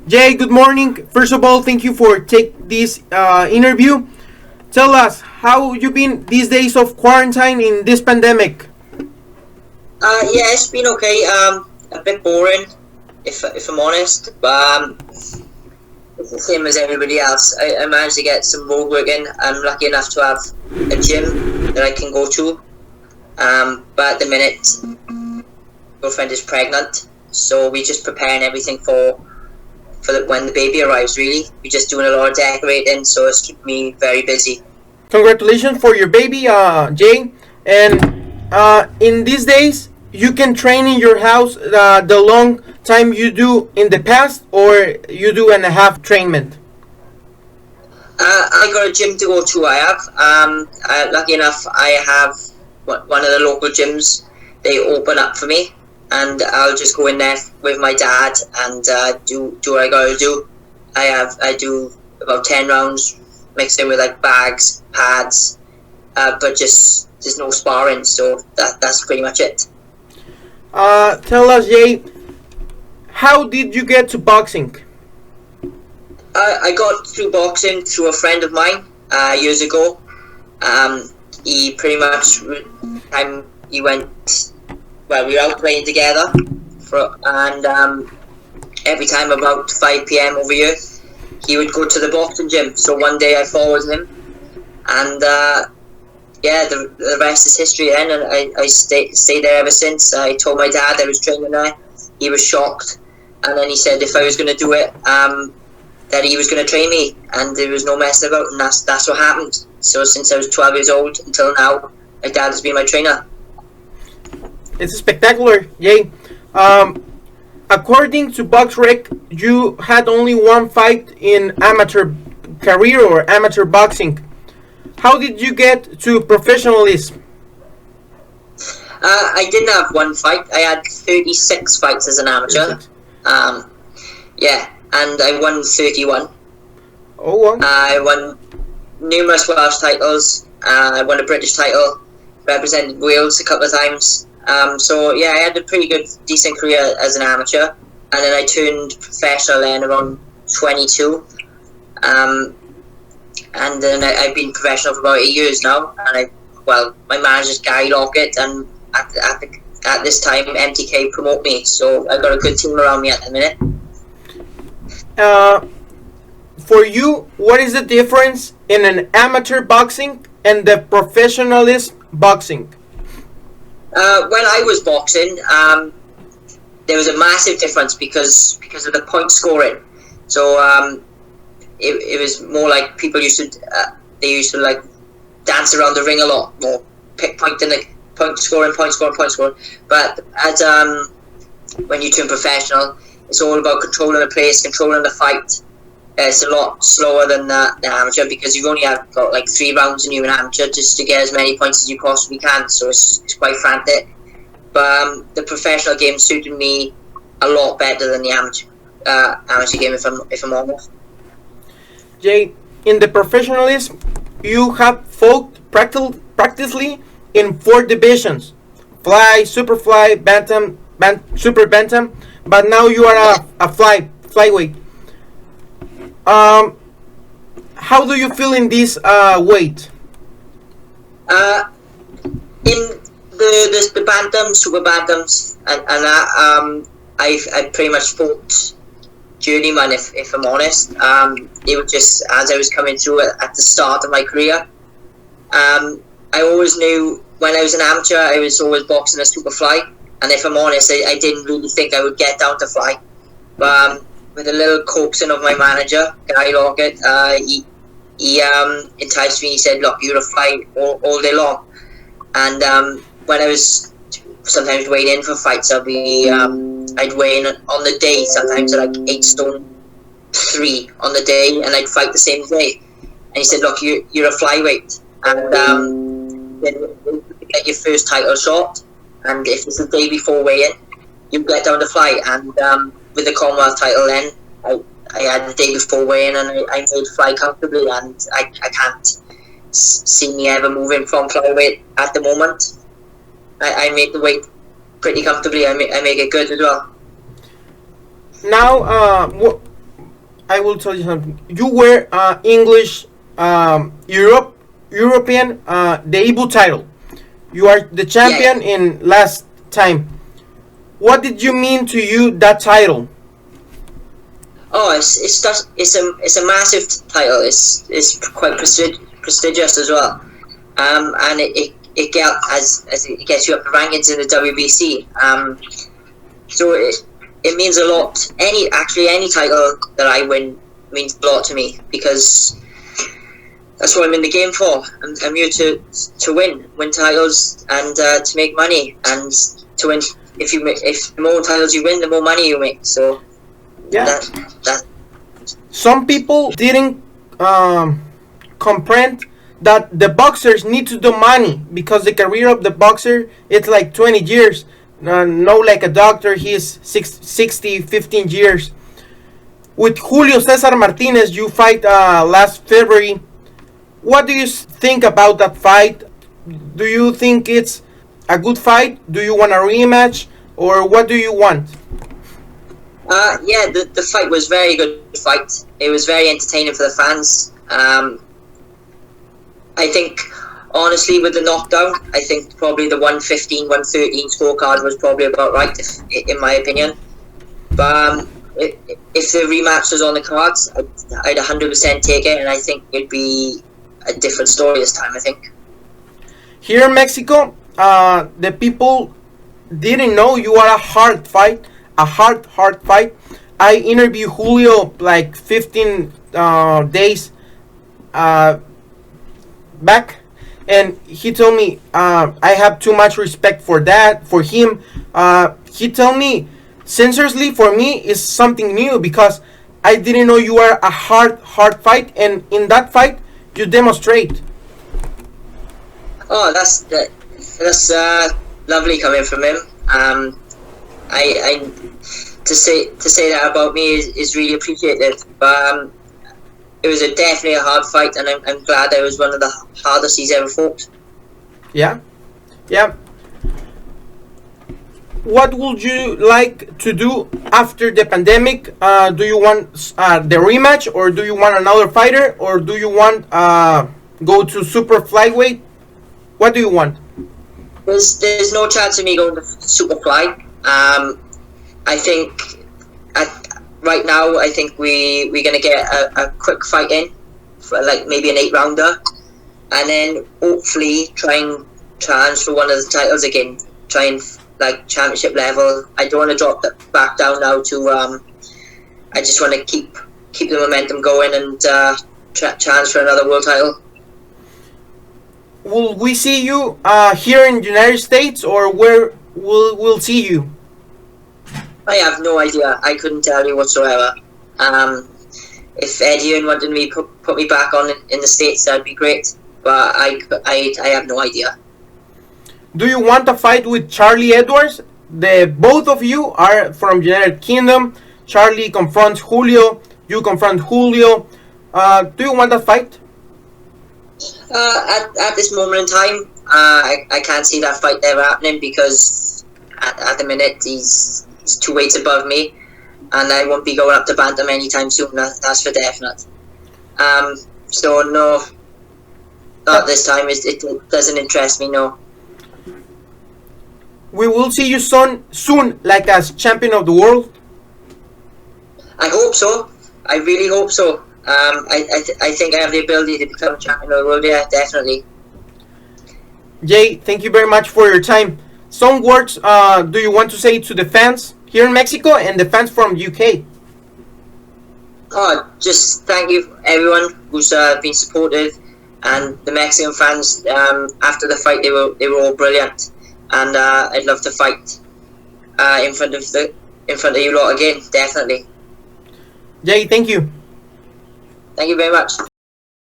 Jay, good morning. First of all, thank you for take this interview. Tell us how you been these days of quarantine in this pandemic. Yeah, it's been okay. A bit boring, if I'm honest. But it's the same as everybody else. I managed to get some road work in. I'm lucky enough to have a gym that I can go to. But at the minute, girlfriend is pregnant, so we're just preparing everything for when the baby arrives. Really, we're just doing a lot of decorating, so it's keeping me very busy. Congratulations for your baby, Jay. And in these days, you can train in your house the long time you do in the past, or you do and a half trainment. I got a gym to go to. I have. Lucky enough, I have one of the local gyms. They open up for me, and I'll just go in there with my dad and do what I gotta do. I do about 10 rounds, mixed in with like bags, pads, but just there's no sparring. So that's pretty much it. Tell us, Jay, how did you get to boxing? I got through boxing through a friend of mine years ago. He pretty much time he went. Well, we were out playing together, and every time about 5 p.m. over here, he would go to the boxing gym. So one day I followed him, and yeah, the rest is history. Then, and I stayed there ever since. I told my dad I was training there. He was shocked, and then he said if I was going to do it, that he was going to train me, and there was no messing about, and that's what happened. So since I was 12 years old until now, my dad has been my trainer. It's spectacular, Jay. According to BoxRec, you had only one fight in amateur career or amateur boxing. How did you get to professionalism? I didn't have one fight. I had 36 fights as an amateur. Yeah, and I won 31. Oh, wow. I won numerous Welsh titles. I won a British title, represented Wales a couple of times. So yeah, I had a pretty good, decent career as an amateur, and then I turned professional then around 22. And then I've been professional for about 8 years now. And my manager's Gary Lockett, and at this time MTK promote me, so I got a good team around me at the minute. For you, what is the difference in an amateur boxing and the professionalist boxing? When I was boxing, there was a massive difference because of the point scoring. So it was more like people used to like dance around the ring a lot more, pointing the point scoring. But as when you turn professional, it's all about controlling the place, controlling the fight. It's a lot slower than the amateur because you've only got like 3 rounds in you an amateur just to get as many points as you possibly can. So it's quite frantic. But the professional game suited me a lot better than the amateur game, if I'm honest. Jay, in the professionalism, you have fought practically in 4 divisions: fly, super fly, bantam, super bantam. But now you are a flyweight. How do you feel in this weight? In the bantams, super bantams, and that, I pretty much fought journeyman, if I'm honest. It was just as I was coming through at the start of my career. I always knew when I was an amateur, I was always boxing a super fly, and if I'm honest, I didn't really think I would get down to fly. But with a little coaxing of my manager, Guy Lockett, he enticed me. He said, "Look, you're a fly all day long." And when I was sometimes weighing in for fights, I'd weigh in on the day, sometimes at like 8 stone 3 on the day, and I'd fight the same day. And he said, "Look, you're a flyweight, and then you get your first title shot, and if it's the day before weigh-in, you get down to fly." And with the Commonwealth title then, I had the day before weigh-in, and I made fly comfortably, and I can't see me ever moving from flyweight at the moment. I make the weight pretty comfortably. I make it good as well. Now, I will tell you something. You were English, European debut title. You are the Yeah, yeah. champion in last time. What did you mean to you that title? Oh, it's a massive title. It's quite prestigious as well. And it get as it gets you up the rankings in the WBC. So it means a lot. Any title that I win means a lot to me because that's what I'm in the game for. I'm here to win titles and to make money and to win. If the more titles you win, the more money you make. So Yeah. that Some people didn't comprehend that the boxers need to do money because the career of the boxer it's like 20 years. No, like a doctor, he's 60, 15 years. With Julio Cesar Martinez, you fight last February. What do you think about that fight? Do you think it's a good fight? Do you want a rematch? Or what do you want? yeah, the fight was very good fight. It was very entertaining for the fans. I think, honestly, with the knockdown, I think probably the 115, 113 scorecard was probably about right, in my opinion. But if the rematch was on the cards, I'd 100% take it, and I think it'd be a different story this time, I think. Here in Mexico, the people didn't know you are a hard fight, hard fight. I interviewed Julio like 15 days back, and he told me I have too much respect for that, for him. He told me, sincerely, for me, is something new because I didn't know you are a hard fight, and in that fight, you demonstrate. Oh, that's lovely coming from him. I to say that about me is really appreciated. But it was definitely a hard fight, and I'm glad it was one of the hardest he's ever fought. Yeah, yeah. What would you like to do after the pandemic? Do you want the rematch, or do you want another fighter, or do you want go to super flyweight? What do you want? There's no chance of me going to Superfly. I think right now I think we're gonna get a quick fight in for like maybe an 8-rounder, and then hopefully try and challenge for one of the titles again. Try and like championship level. I don't want to drop that back down now to. I just want to keep the momentum going and challenge for another world title. Will we see you here in the United States, or where will we'll see you? I have no idea. I couldn't tell you whatsoever. If Eddie wanted me put me back on in the States, that'd be great. But I have no idea. Do you want a fight with Charlie Edwards? The both of you are from United Kingdom. Charlie confronts Julio. You confront Julio. Do you want that fight? At this moment in time, I can't see that fight ever happening because at the minute he's 2 weights above me, and I won't be going up to bantam anytime soon. That's for definite. So no, not this time. It doesn't interest me. No. We will see you soon, like as champion of the world. I hope so. I really hope so. I think I have the ability to become champion of the world. Yeah, definitely. Jay, thank you very much for your time. Some words do you want to say to the fans here in Mexico and the fans from UK? Oh, just thank you everyone who's been supportive, and the Mexican fans. After the fight, they were all brilliant, and I'd love to fight in front of you lot again. Definitely. Jay, thank you. Thank you very much.